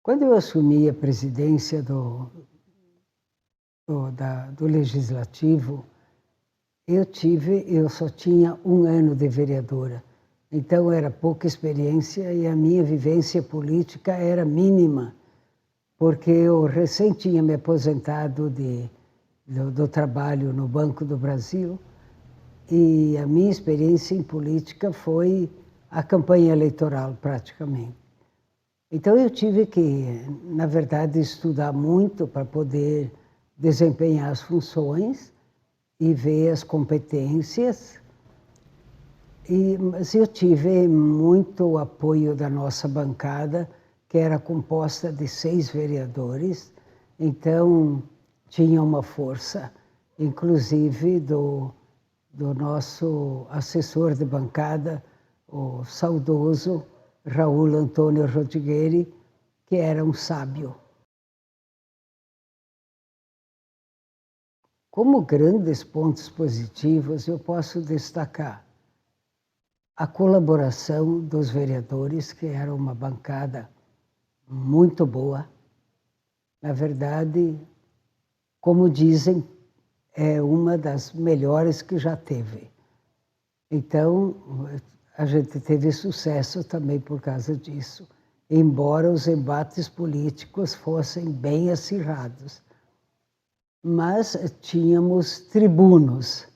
Quando eu assumi a presidência do Legislativo, eu só tinha 1 ano de vereadora. Então, era pouca experiência e a minha vivência política era mínima, porque eu recém tinha me aposentado do trabalho no Banco do Brasil e a minha experiência em política foi a campanha eleitoral, praticamente. Então, eu tive que, na verdade, estudar muito para poder desempenhar as funções e ver as competências. Mas eu tive muito apoio da nossa bancada, que era composta de 6 vereadores, então tinha uma força, inclusive do nosso assessor de bancada, o saudoso Raul Antônio Rodrigueri, que era um sábio. Como grandes pontos positivos, eu posso destacar a colaboração dos vereadores, que era uma bancada muito boa. Na verdade, como dizem, é uma das melhores que já teve. Então, a gente teve sucesso também por causa disso, embora os embates políticos fossem bem acirrados. Mas tínhamos tribunos,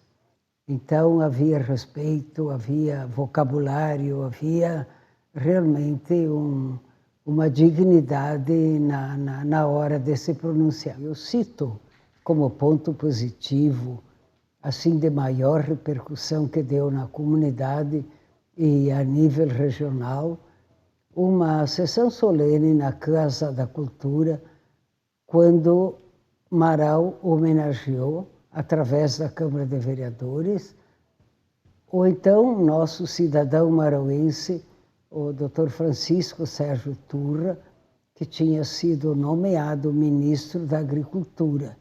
então havia respeito, havia vocabulário, havia realmente uma dignidade na hora de se pronunciar. Eu cito como ponto positivo, assim, de maior repercussão que deu na comunidade e a nível regional, uma sessão solene na Casa da Cultura, quando Marau homenageou, através da Câmara de Vereadores, ou então nosso cidadão marauense, o Dr. Francisco Sérgio Turra, que tinha sido nomeado ministro da Agricultura.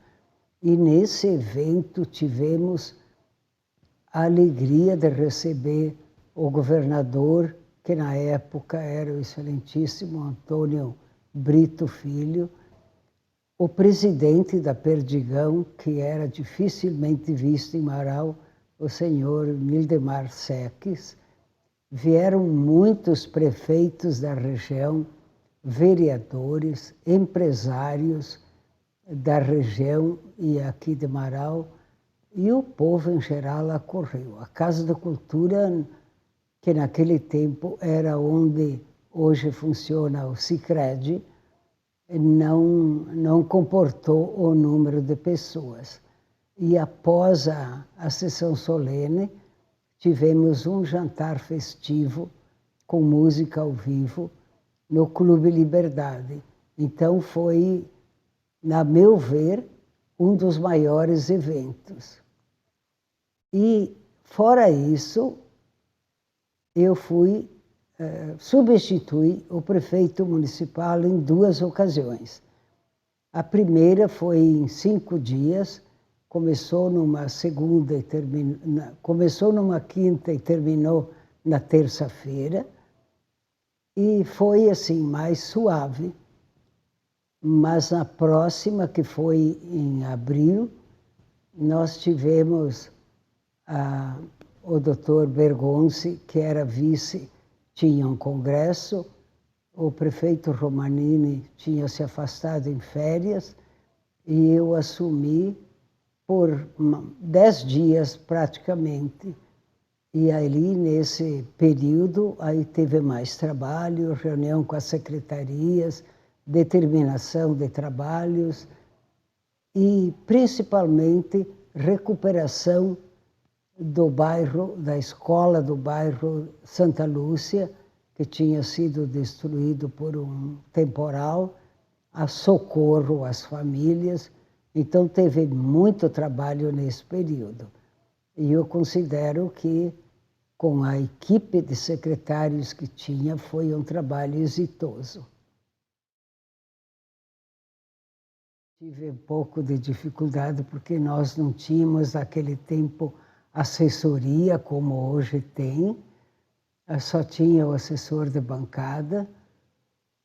E nesse evento tivemos a alegria de receber o governador, que na época era o excelentíssimo Antônio Brito Filho, o presidente da Perdigão, que era dificilmente visto em Marau, o senhor Mildemar Seques. Vieram muitos prefeitos da região, vereadores, empresários da região e aqui de Marau, e o povo em geral acorreu. A Casa da Cultura, que naquele tempo era onde hoje funciona o Sicredi, não comportou o número de pessoas. E após a sessão solene, tivemos um jantar festivo com música ao vivo no Clube Liberdade. Então foi, a meu ver, um dos maiores eventos. E, fora isso, eu substituí o prefeito municipal em 2 ocasiões. A primeira foi em 5 dias, começou numa quinta e terminou na terça-feira, e foi assim mais suave. Mas na próxima, que foi em abril, nós tivemos o doutor Bergonzi, que era vice, tinha um congresso, o prefeito Romanini tinha se afastado em férias, e eu assumi por 10 dias praticamente. E ali, nesse período, aí teve mais trabalho, reunião com as secretarias, determinação de trabalhos e, principalmente, recuperação do bairro, da escola do bairro Santa Lúcia, que tinha sido destruído por um temporal, a socorro às famílias. Então, teve muito trabalho nesse período. E eu considero que, com a equipe de secretários que tinha, foi um trabalho exitoso. Tive um pouco de dificuldade, porque nós não tínhamos, naquele tempo, assessoria como hoje tem. Só tinha o assessor de bancada,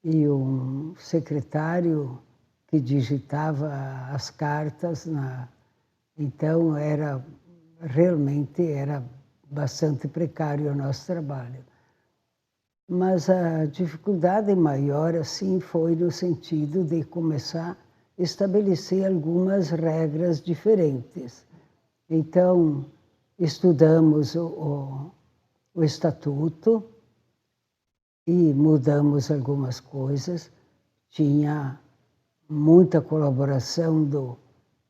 e um secretário que digitava as cartas. Então, realmente era bastante precário o nosso trabalho. Mas a dificuldade maior, assim, foi no sentido de começar a estabelecer algumas regras diferentes. Então, estudamos o estatuto e mudamos algumas coisas. Tinha muita colaboração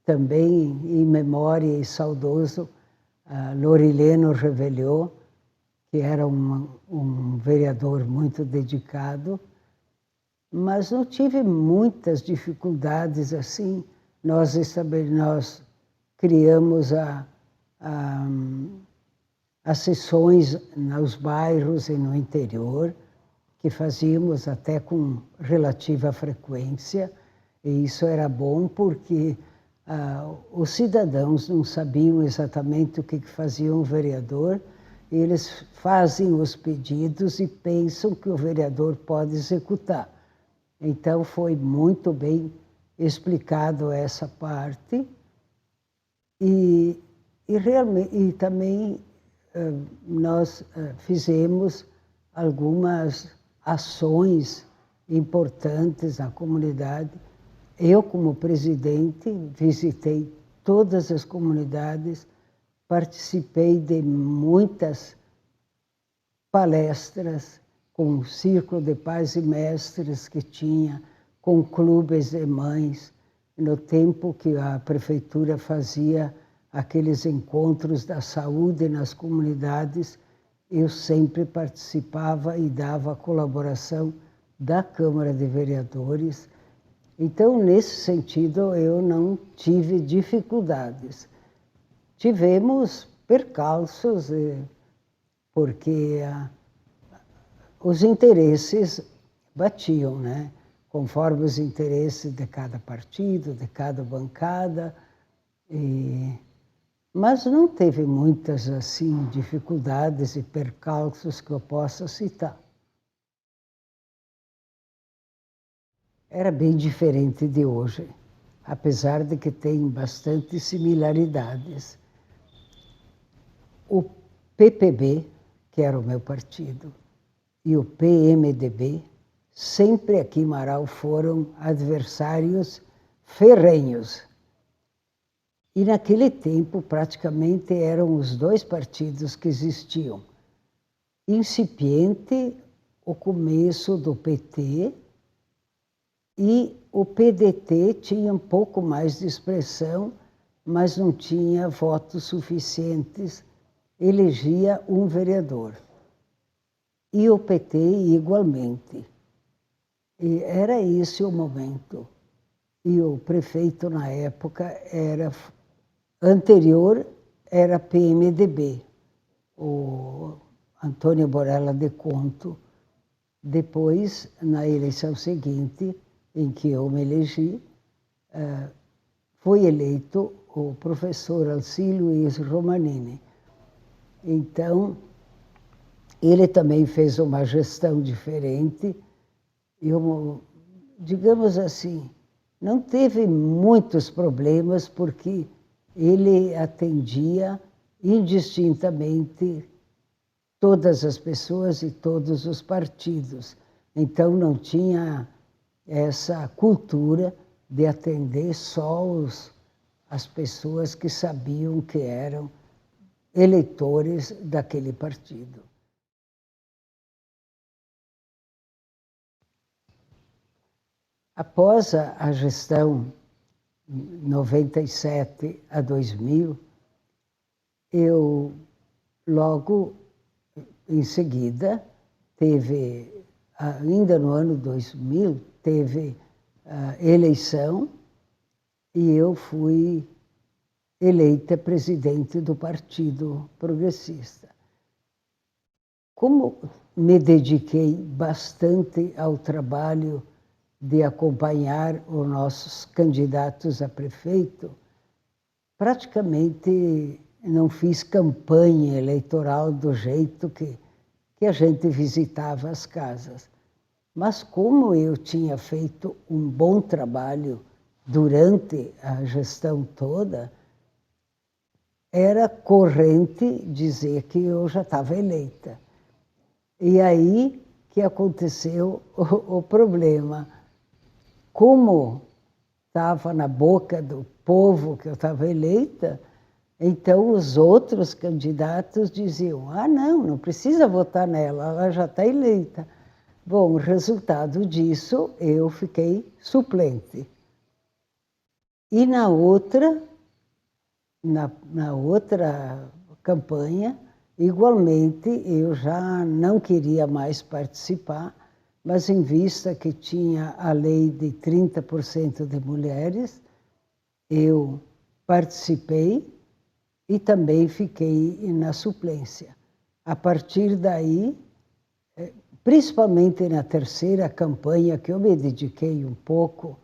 também em memória e saudoso Lorileno Reveliot, que era um vereador muito dedicado, mas não tive muitas dificuldades assim. Nós criamos as sessões nos bairros e no interior, que fazíamos até com relativa frequência, e isso era bom porque os cidadãos não sabiam exatamente o que fazia um vereador. Eles fazem os pedidos e pensam que o vereador pode executar. Então, foi muito bem explicado essa parte. E também nós fizemos algumas ações importantes na comunidade. Eu, como presidente, visitei todas as comunidades, participei de muitas palestras com o Círculo de Pais e Mestres que tinha, com clubes de mães, no tempo que a prefeitura fazia aqueles encontros da saúde nas comunidades. Eu sempre participava e dava a colaboração da Câmara de Vereadores. Então, nesse sentido, eu não tive dificuldades. Tivemos percalços, porque os interesses batiam, né? Conforme os interesses de cada partido, de cada bancada. Mas não teve muitas assim dificuldades e percalços que eu possa citar. Era bem diferente de hoje, apesar de que tem bastante similaridades. O PPB, que era o meu partido, e o PMDB, sempre aqui em Marau foram adversários ferrenhos. E naquele tempo, praticamente, eram os dois partidos que existiam. Incipiente, o começo do PT, e o PDT tinha um pouco mais de expressão, mas não tinha votos suficientes, elegia um vereador. E o PT igualmente. E era esse o momento. E o prefeito, na época, anterior era PMDB, o Antônio Borella de Conto. Depois, na eleição seguinte, em que eu me elegi, foi eleito o professor Alcir Luiz Romanini. Então, ele também fez uma gestão diferente. Digamos assim, não teve muitos problemas, porque ele atendia indistintamente todas as pessoas e todos os partidos. Então, não tinha essa cultura de atender só as pessoas que sabiam que eram eleitores daquele partido. Após a gestão 97 a 2000, eu logo em seguida ainda no ano 2000, teve eleição e eu fui eleita presidente do Partido Progressista. Como me dediquei bastante ao trabalho de acompanhar os nossos candidatos a prefeito, praticamente não fiz campanha eleitoral do jeito que a gente visitava as casas. Mas como eu tinha feito um bom trabalho durante a gestão toda, era corrente dizer que eu já estava eleita. E aí que aconteceu o problema. Como estava na boca do povo que eu estava eleita, então os outros candidatos diziam, ah, não precisa votar nela, ela já está eleita. Bom, o resultado disso, eu fiquei suplente. E na outra campanha, igualmente, eu já não queria mais participar, mas em vista que tinha a lei de 30% de mulheres, eu participei e também fiquei na suplência. A partir daí, principalmente na terceira campanha, que eu me dediquei um pouco,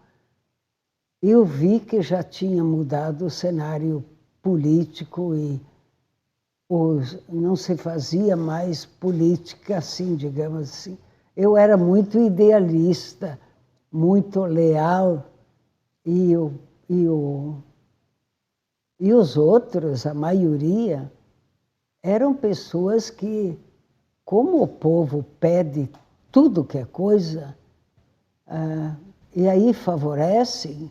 eu vi que já tinha mudado o cenário político e não se fazia mais política assim, digamos assim. Eu era muito idealista, muito leal, e os outros, a maioria, eram pessoas que, como o povo pede tudo que é coisa, e aí favorecem,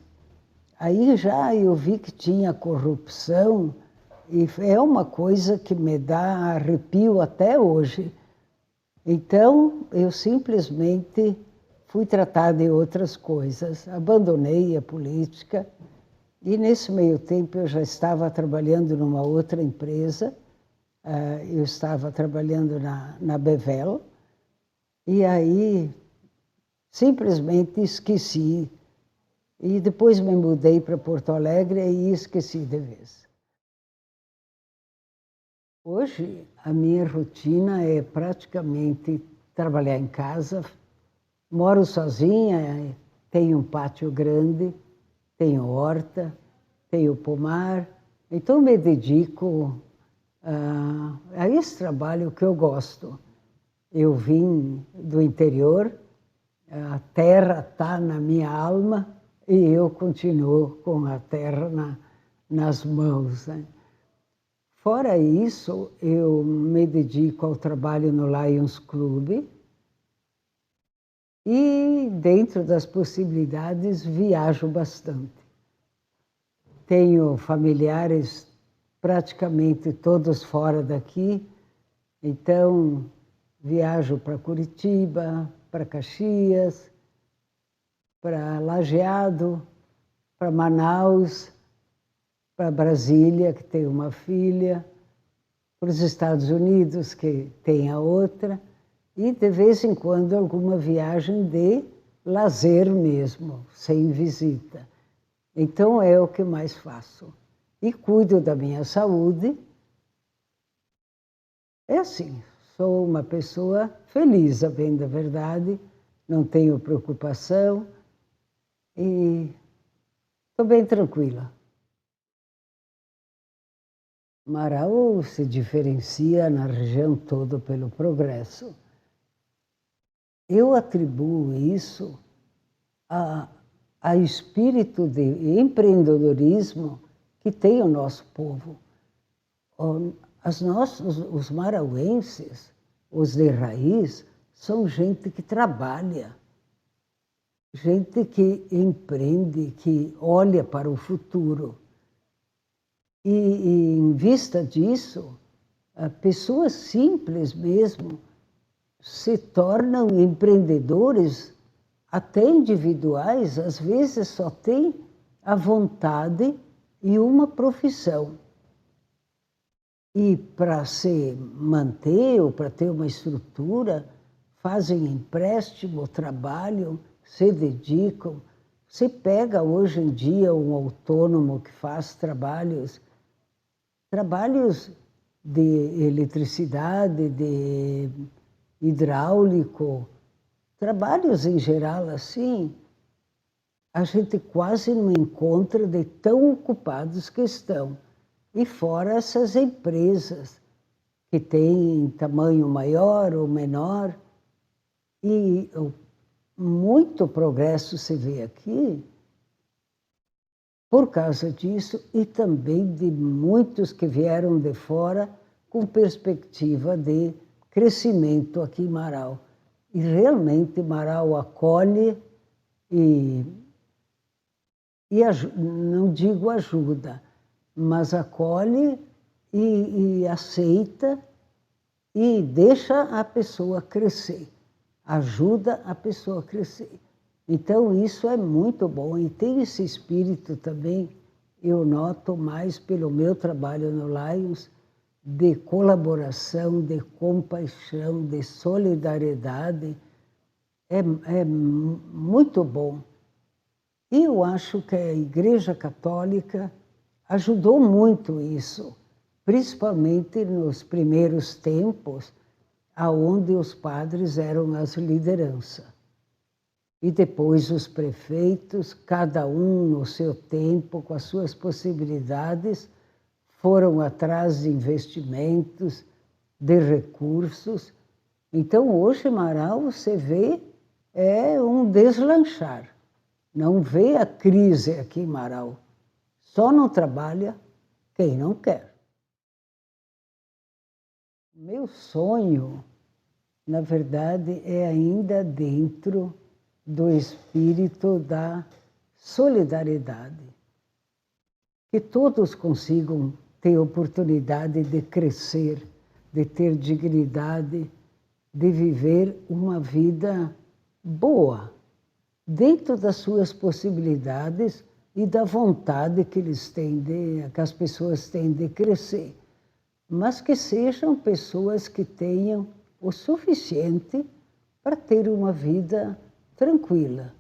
aí já eu vi que tinha corrupção, e é uma coisa que me dá arrepio até hoje. Então, eu simplesmente fui tratar de outras coisas, abandonei a política, e nesse meio tempo eu já estava trabalhando numa outra empresa, eu estava trabalhando na Bevel, e aí simplesmente esqueci. E depois me mudei para Porto Alegre e esqueci de vez. Hoje, a minha rotina é praticamente trabalhar em casa. Moro sozinha, tenho um pátio grande, tenho horta, tenho pomar. Então, me dedico a esse trabalho que eu gosto. Eu vim do interior, a terra está na minha alma e eu continuo com a terra nas mãos, né? Fora isso, eu me dedico ao trabalho no Lions Club e, dentro das possibilidades, viajo bastante. Tenho familiares praticamente todos fora daqui, então viajo para Curitiba, para Caxias, para Lajeado, para Manaus, para Brasília, que tem uma filha, para os Estados Unidos, que tem a outra, e de vez em quando alguma viagem de lazer mesmo, sem visita. Então é o que mais faço. E cuido da minha saúde. É assim, sou uma pessoa feliz, a bem da verdade, não tenho preocupação e estou bem tranquila. Marau se diferencia na região toda pelo progresso. Eu atribuo isso a espírito de empreendedorismo que tem o nosso povo. Os marauenses, os de raiz, são gente que trabalha, gente que empreende, que olha para o futuro. E em vista disso, pessoas simples mesmo se tornam empreendedores, até individuais, às vezes só têm a vontade e uma profissão. E para se manter ou para ter uma estrutura, fazem empréstimo, trabalham, se dedicam. Você pega hoje em dia um autônomo que faz trabalhos de eletricidade, de hidráulico, trabalhos em geral assim, a gente quase não encontra de tão ocupados que estão. E fora essas empresas que têm tamanho maior ou menor, e muito progresso se vê aqui por causa disso e também de muitos que vieram de fora com perspectiva de crescimento aqui em Marau. E realmente Marau acolhe e não digo ajuda, mas acolhe e aceita e deixa a pessoa crescer, ajuda a pessoa a crescer. Então isso é muito bom e tem esse espírito também, eu noto mais pelo meu trabalho no Lions, de colaboração, de compaixão, de solidariedade, é muito bom. E eu acho que a Igreja Católica ajudou muito isso, principalmente nos primeiros tempos, aonde os padres eram as lideranças. E depois os prefeitos, cada um no seu tempo, com as suas possibilidades, foram atrás de investimentos, de recursos. Então, hoje, Marau, você vê, é um deslanchar. Não vê a crise aqui em Marau. Só não trabalha quem não quer. Meu sonho, na verdade, é ainda dentro do espírito da solidariedade. Que todos consigam ter oportunidade de crescer, de ter dignidade, de viver uma vida boa, dentro das suas possibilidades e da vontade que que as pessoas têm de crescer, mas que sejam pessoas que tenham o suficiente para ter uma vida tranquila.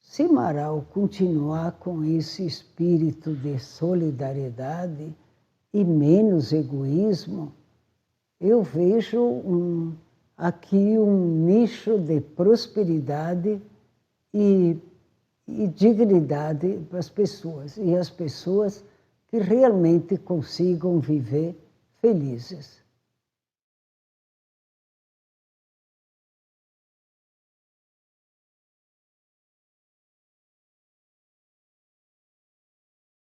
Se Marau continuar com esse espírito de solidariedade e menos egoísmo, eu vejo aqui um nicho de prosperidade e dignidade para as pessoas, e as pessoas que realmente consigam viver felizes.